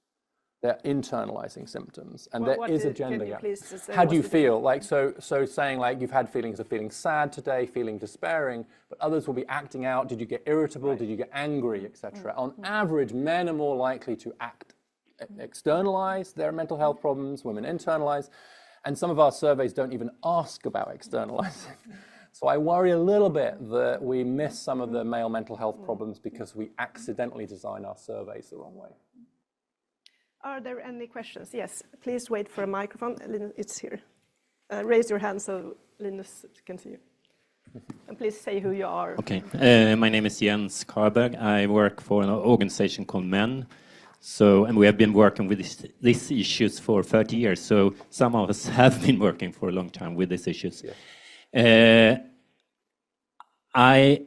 They're internalizing symptoms, and there is a gender gap. How do you feel? Like so saying like you've had feelings of feeling sad today, feeling despairing, but others will be acting out. Did you get irritable? Did you get angry, etc.? On average, men are more likely to externalize their mental health problems, women internalize, and some of our surveys don't even ask about externalizing. So I worry a little bit that we miss some of the male mental health problems because we accidentally design our surveys the wrong way. Are there any questions? Yes, please wait for a microphone. It's here. Raise your hand so Linus can see you. And please say who you are. Okay, my name is Jens Karberg. I work for an organization called MEN. And we have been working with these issues for 30 years. So some of us have been working for a long time with these issues. Yeah. I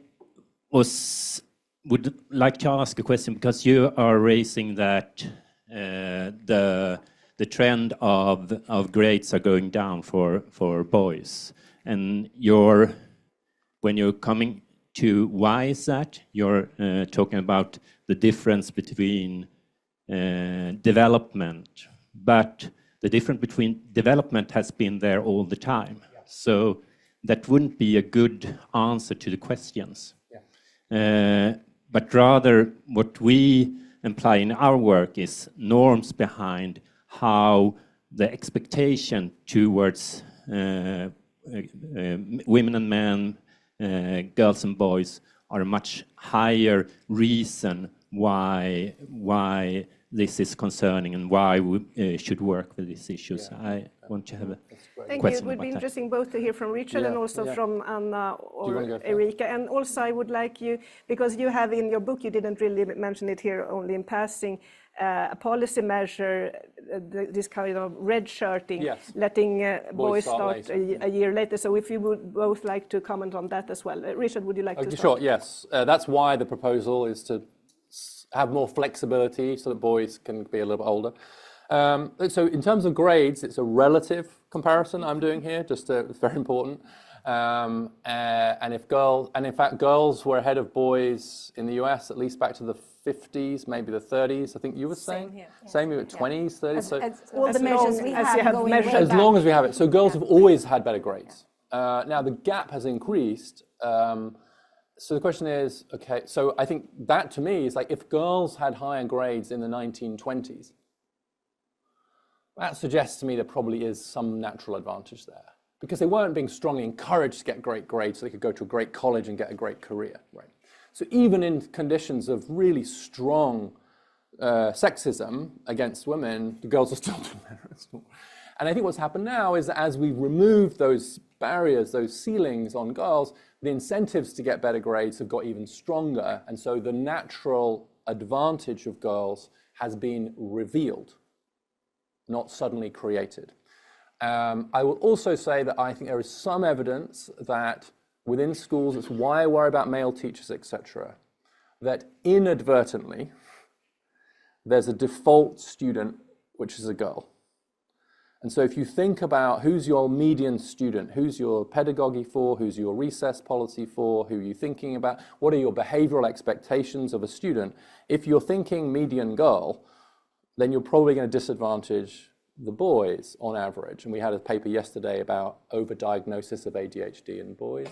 would like to ask a question because you are raising that the trend of grades are going down for boys, and when you're coming to why is that, you're talking about the difference between development, but the difference between development has been there all the time. Yeah. So that wouldn't be a good answer to the questions. Yeah. But rather what we imply in our work is norms behind how the expectation towards women and men, girls and boys are a much higher reason why this is concerning and why we should work with these issues. Yeah. I want to have a Thank you. It would be interesting both to hear from Richard and also from Anna or Erika. And also I would like you, because you have in your book, you didn't really mention it here, only in passing, a policy measure, this kind of red shirting, letting boys start a year later. So if you would both like to comment on that as well. Richard, would you like to start? Sure, yes. That's why the proposal is to have more flexibility so that boys can be a little bit older. So in terms of grades, it's a relative comparison I'm doing here, it's very important. And in fact, girls were ahead of boys in the US, at least back to the 50s, maybe the 30s. I think you were saying? Same here. Same here, 20s, 30s. All the measures we have going way as back. long as we have it. So girls have always had better grades. Now the gap has increased. So the question is, okay, so I think that to me is like if girls had higher grades in the 1920s, that suggests to me there probably is some natural advantage there because they weren't being strongly encouraged to get great grades so they could go to a great college and get a great career, right? So even in conditions of really strong sexism against women, the girls are still doing better at school. And I think what's happened now is that as we've removed those barriers, those ceilings on girls, the incentives to get better grades have got even stronger. And so the natural advantage of girls has been revealed, not suddenly created. I will also say that I think there is some evidence that within schools, it's why I worry about male teachers, etc., that inadvertently there's a default student which is a girl. And so if you think about who's your median student, who's your pedagogy for, who's your recess policy for, who are you thinking about, what are your behavioral expectations of a student, if you're thinking median girl, then you're probably going to disadvantage the boys on average. And we had a paper yesterday about overdiagnosis of ADHD in boys.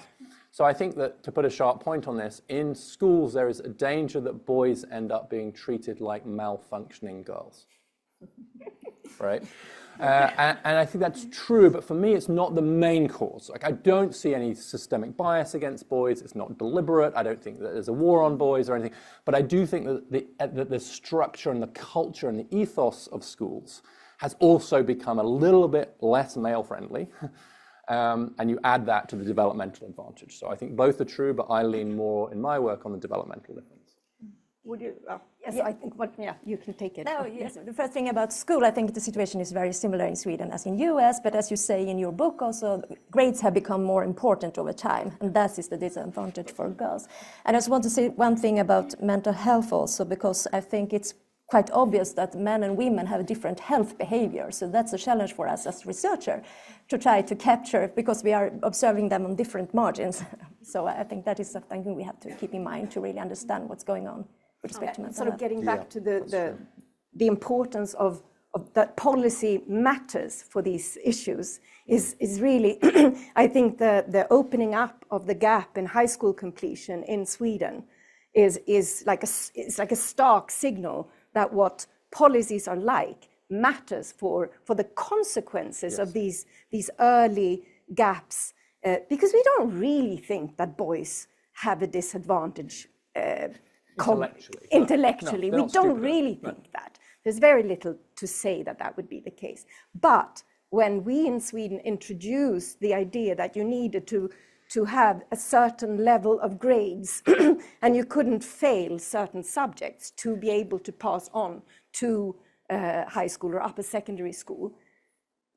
So I think that, to put a sharp point on this, in schools there is a danger that boys end up being treated like malfunctioning girls, right? And I think that's true, but for me, it's not the main cause. Like, I don't see any systemic bias against boys. It's not deliberate. I don't think that there's a war on boys or anything. But I do think that the structure and the culture and the ethos of schools has also become a little bit less male-friendly. And you add that to the developmental advantage. So I think both are true, but I lean more in my work on the developmental difference. Would you? Yes, yeah, I think you can take it. No, yes. The first thing about school, I think the situation is very similar in Sweden as in US, but as you say in your book also, grades have become more important over time, and that is the disadvantage for girls. And I just want to say one thing about mental health also, because I think it's quite obvious that men and women have different health behavior. So that's a challenge for us as researchers to try to capture, because we are observing them on different margins. So I think that is something we have to keep in mind to really understand what's going on with respect to mental sort of health. getting back to the importance of that policy matters for these issues is really, I think the opening up of the gap in high school completion in Sweden is like a stark signal that what policies are like matters for the consequences of these early gaps, because we don't really think that boys have a disadvantage intellectually. No, we don't really think that. There's very little to say that would be the case. But when we in Sweden introduced the idea that you needed to have a certain level of grades and you couldn't fail certain subjects to be able to pass on to high school or upper secondary school,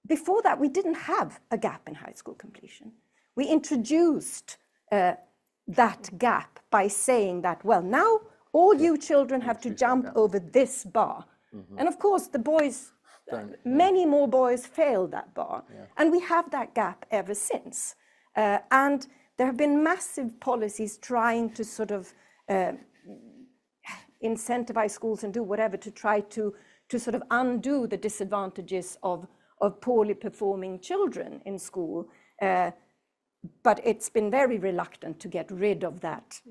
before that we didn't have a gap in high school completion. We introduced that gap by saying that, well, now all you children have to jump over this bar. Mm-hmm. And of course, the boys, many more boys failed that bar. Yeah. And we have that gap ever since. And there have been massive policies trying to sort of incentivize schools and do whatever to try to sort of undo the disadvantages of poorly performing children in school. But it's been very reluctant to get rid of that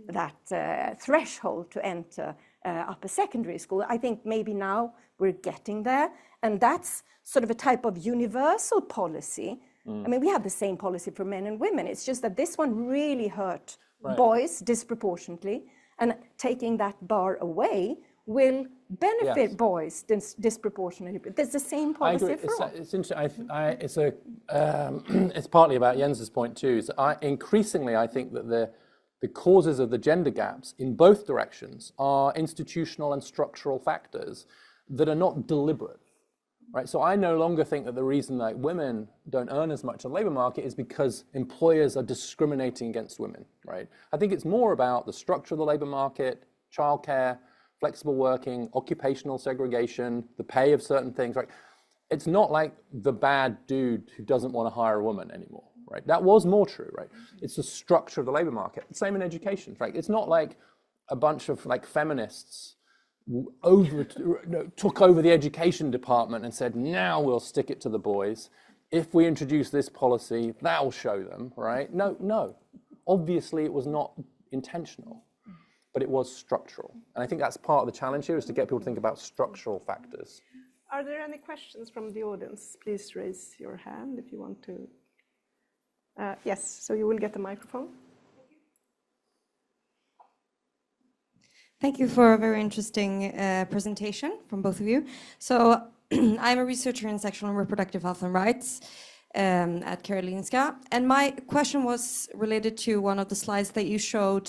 threshold to enter upper secondary school. I think maybe now we're getting there, and that's sort of a type of universal policy. I mean, we have the same policy for men and women. It's just that this one really hurt boys disproportionately, and taking that bar away will benefit boys disproportionately. But there's the same policy for all. It's interesting. It's partly about Jens's point too. So increasingly, I think that the causes of the gender gaps in both directions are institutional and structural factors that are not deliberate. Right, so I no longer think that the reason that women don't earn as much on the labour market is because employers are discriminating against women. Right, I think it's more about the structure of the labour market, childcare, flexible working, occupational segregation, the pay of certain things, right? It's not like the bad dude who doesn't want to hire a woman anymore, right? That was more true, right? It's the structure of the labor market. Same in education, right? It's not like a bunch of like feminists took over the education department and said, now we'll stick it to the boys. If we introduce this policy, that'll show them, right? No. Obviously, it was not intentional, but it was structural. And I think that's part of the challenge here, is to get people to think about structural factors. Are there any questions from the audience? Please raise your hand if you want to. Yes, so you will get the microphone. Thank you for a very interesting presentation from both of you. So I'm a researcher in sexual and reproductive health and rights at Karolinska. And my question was related to one of the slides that you showed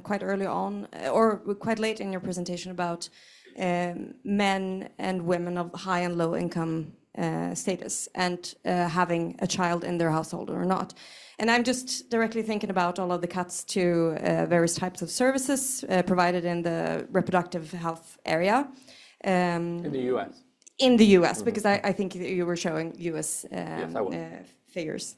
quite early on, or quite late in your presentation, about men and women of high and low income status and having a child in their household or not. And I'm just directly thinking about all of the cuts to various types of services provided in the reproductive health area. In the US. In the US, because I think you were showing US figures.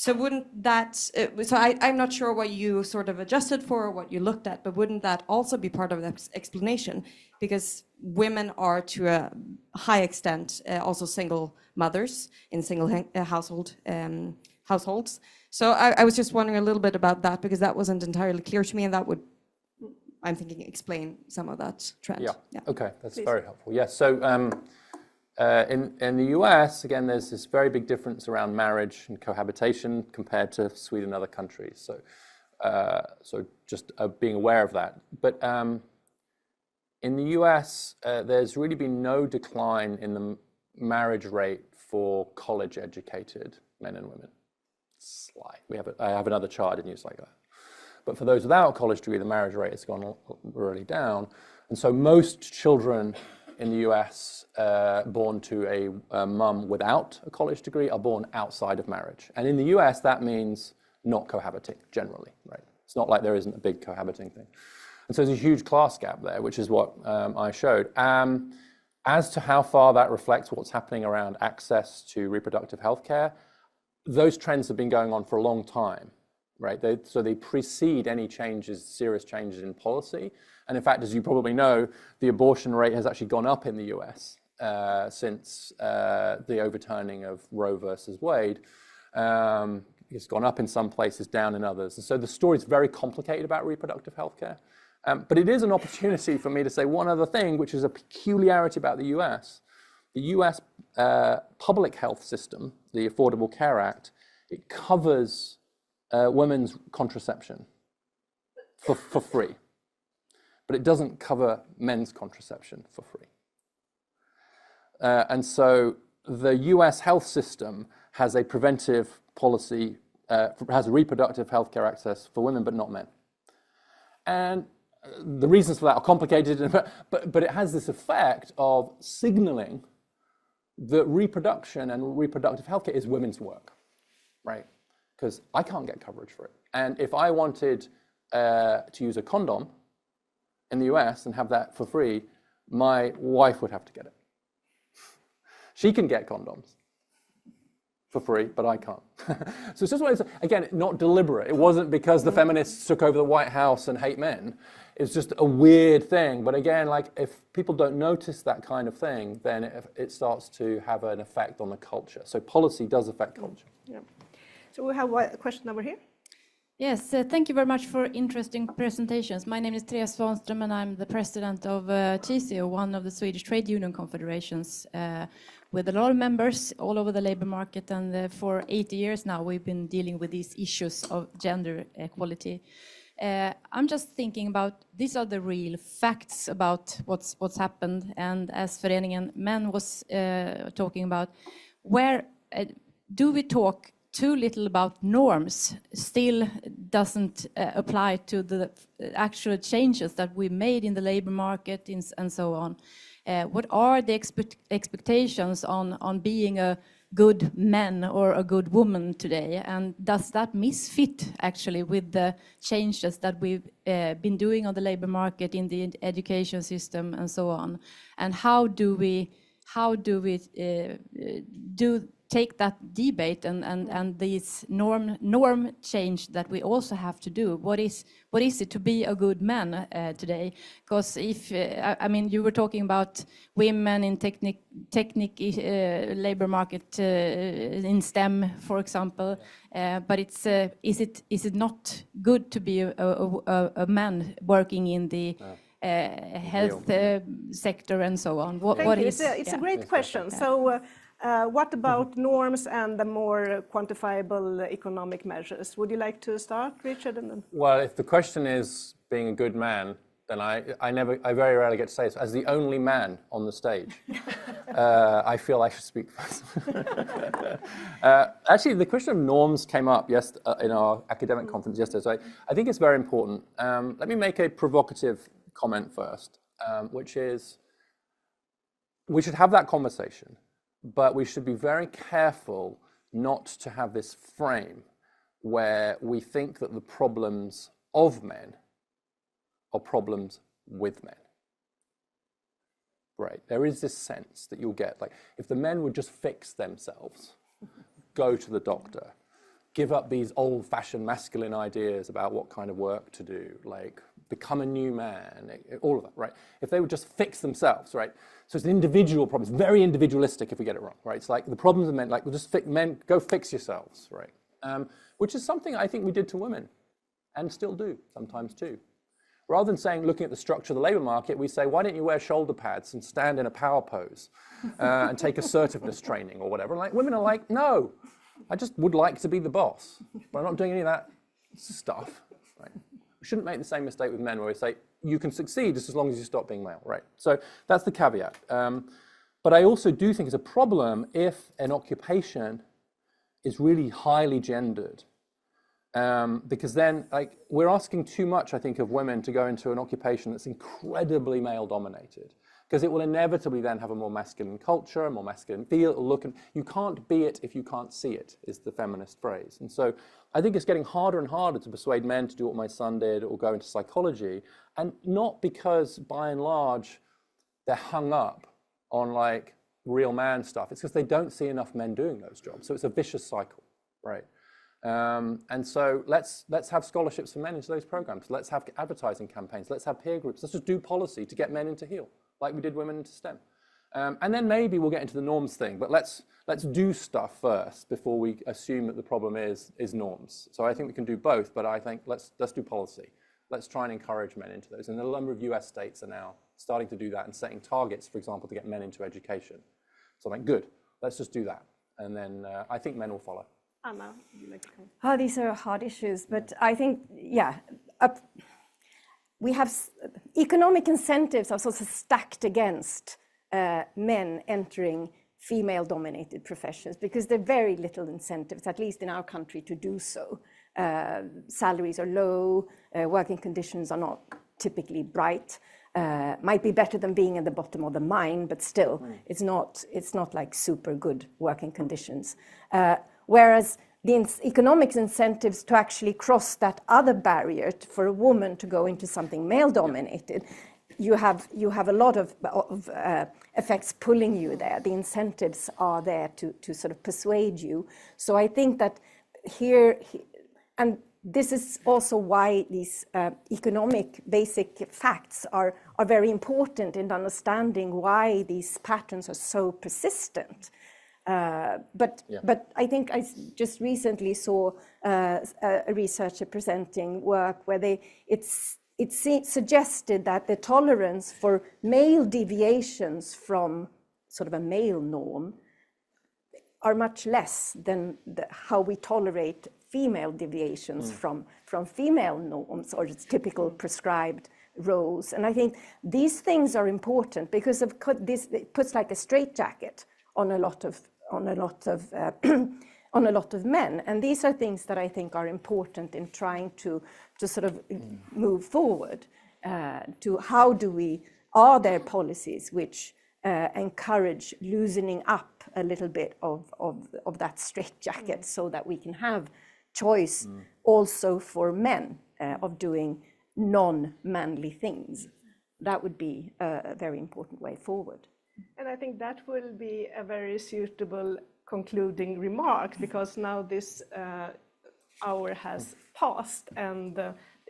So wouldn't that, so I'm not sure what you sort of adjusted for or what you looked at, but wouldn't that also be part of the explanation? Because women are to a high extent also single mothers in single households. So I was just wondering a little bit about that, because that wasn't entirely clear to me, and that would, I'm thinking, explain some of that trend. Yeah. Okay, that's very helpful. Yes, so in the US, again, there's this very big difference around marriage and cohabitation compared to Sweden and other countries. So just being aware of that. But in the US, there's really been no decline in the marriage rate for college-educated men and women. Slight. I have another chart I didn't use like that. But for those without a college degree, the marriage rate has gone really down. And so most children in the US born to a mum without a college degree are born outside of marriage. And in the US, that means not cohabiting generally, right? It's not like there isn't a big cohabiting thing. And so there's a huge class gap there, which is what I showed. As to how far that reflects what's happening around access to reproductive health care, those trends have been going on for a long time, right? So they precede any changes, serious changes in policy. And in fact, as you probably know, the abortion rate has actually gone up in the US since the overturning of Roe versus Wade. It's gone up in some places, down in others. And so the story is very complicated about reproductive health care. But it is an opportunity for me to say one other thing, which is a peculiarity about the US. The US public health system, the Affordable Care Act, it covers women's contraception for free. But it doesn't cover men's contraception for free. And so the US health system has a preventive policy, has a reproductive health care access for women, but not men. And the reasons for that are complicated, but it has this effect of signaling that reproduction and reproductive health care is women's work, right? Because I can't get coverage for it. And if I wanted to use a condom in the US and have that for free, my wife would have to get it. She can get condoms for free, but I can't. So it's just one of those, again, not deliberate. It wasn't because the feminists took over the White House and hate men. It's just a weird thing. But again, like if people don't notice that kind of thing, then it starts to have an effect on the culture. So policy does affect culture. Yeah. So we have a question over here. Yes, thank you very much for interesting presentations. My name is Therese Svanström and I'm the president of TCO, one of the Swedish trade union confederations, with a lot of members all over the labor market. And for 80 years now, we've been dealing with these issues of gender equality. I'm just thinking about, these are the real facts about what's happened. And as Föreningen Män was talking about, where do we talk too little about norms, still doesn't apply to the actual changes that we made in the labor market and so on. What are the expectations on being a good man or a good woman today? And does that misfit actually with the changes that we've been doing on the labor market, in the education system and so on? And how do we take that debate and this norm change that we also have to do? What is it to be a good man today? Because if I mean, you were talking about women in labor market in STEM, for example, but it's is it not good to be a man working in the health sector and so on? What is? It's a great question. So. What about norms and the more quantifiable economic measures? Would you like to start, Richard? And then... Well, if the question is being a good man, then I very rarely get to say so. As the only man on the stage, I feel I should speak first. Actually, the question of norms came up in our academic conference yesterday, so I think it's very important. Let me make a provocative comment first, which is we should have that conversation. But we should be very careful not to have this frame where we think that the problems of men are problems with men. Right? There is this sense that you'll get, like, if the men would just fix themselves, go to the doctor, give up these old-fashioned masculine ideas about what kind of work to do, like become a new man, all of that, right? If they would just fix themselves, right? So it's an individual problem. It's very individualistic if we get it wrong, right? It's like the problems of men, like, men, go fix yourselves, right? Which is something I think we did to women and still do sometimes too. Rather than saying, looking at the structure of the labor market, we say, why don't you wear shoulder pads and stand in a power pose and take assertiveness training or whatever? Like, women are like, no, I just would like to be the boss, but I'm not doing any of that stuff, right? We shouldn't make the same mistake with men where we say, you can succeed just as long as you stop being male, right? So that's the caveat. But I also do think it's a problem if an occupation is really highly gendered. Because then, like, we're asking too much, I think, of women to go into an occupation that's incredibly male-dominated. Because it will inevitably then have a more masculine culture, a more masculine feel, or look. And you can't be it if you can't see it, is the feminist phrase. And so I think it's getting harder and harder to persuade men to do what my son did or go into psychology. And not because, by and large, they're hung up on, like, real man stuff. It's because they don't see enough men doing those jobs. So it's a vicious cycle, right? And so let's have scholarships for men into those programs. Let's have advertising campaigns. Let's have peer groups. Let's just do policy to get men into HEAL, like we did women into STEM. And then maybe we'll get into the norms thing, but let's do stuff first before we assume that the problem is norms. So I think we can do both, but I think let's do policy. Let's try and encourage men into those. And a number of US states are now starting to do that and setting targets, for example, to get men into education. So I'm like, good, let's just do that. And then I think men will follow. Anna, would you like to come? Oh, these are hard issues, but I think, yeah, we have economic incentives are sort of stacked against men entering female-dominated professions because there are very little incentives, at least in our country, to do so. Salaries are low, working conditions are not typically bright. Might be better than being at the bottom of the mine, but still, it's not like super good working conditions. Whereas the economic incentives to actually cross that other barrier for a woman to go into something male-dominated, you have a lot of effects pulling you there. The incentives are there to sort of persuade you. So I think that here, and this is also why these economic basic facts are very important in understanding why these patterns are so persistent. But I think I just recently saw a researcher presenting work where it suggested that the tolerance for male deviations from sort of a male norm are much less than how we tolerate female deviations from female norms or typical prescribed roles. And I think these things are important because of this, it puts like a straitjacket on a lot of men, and these are things that I think are important in trying to sort of move forward to how are there policies which encourage loosening up a little bit of that straitjacket so that we can have choice also for men of doing non-manly things. That would be a very important way forward. And I think that will be a very suitable concluding remark, because now this hour has passed, and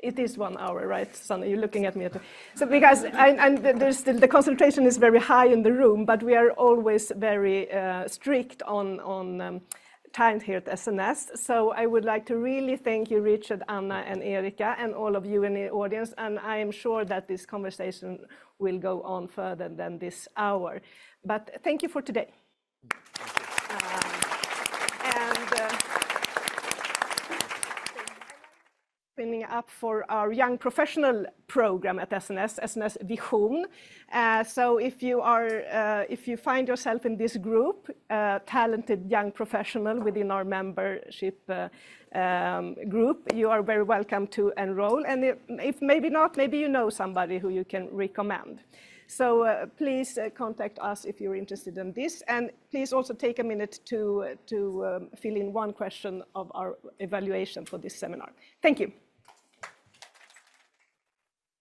it is 1 hour, right, Sanna? You're looking at me. So because there's still, the concentration is very high in the room, but we are always very strict on time here at SNS. So I would like to really thank you, Richard, Anna, and Erika, and all of you in the audience. And I am sure that this conversation will go on further than this hour. But thank you for today. Opening up for our young professional program at SNS, SNS Vision. So if you find yourself in this group, talented young professional within our membership group, you are very welcome to enroll. And if maybe not, maybe you know somebody who you can recommend. So please contact us if you're interested in this, and please also take a minute to fill in one question of our evaluation for this seminar. Thank you.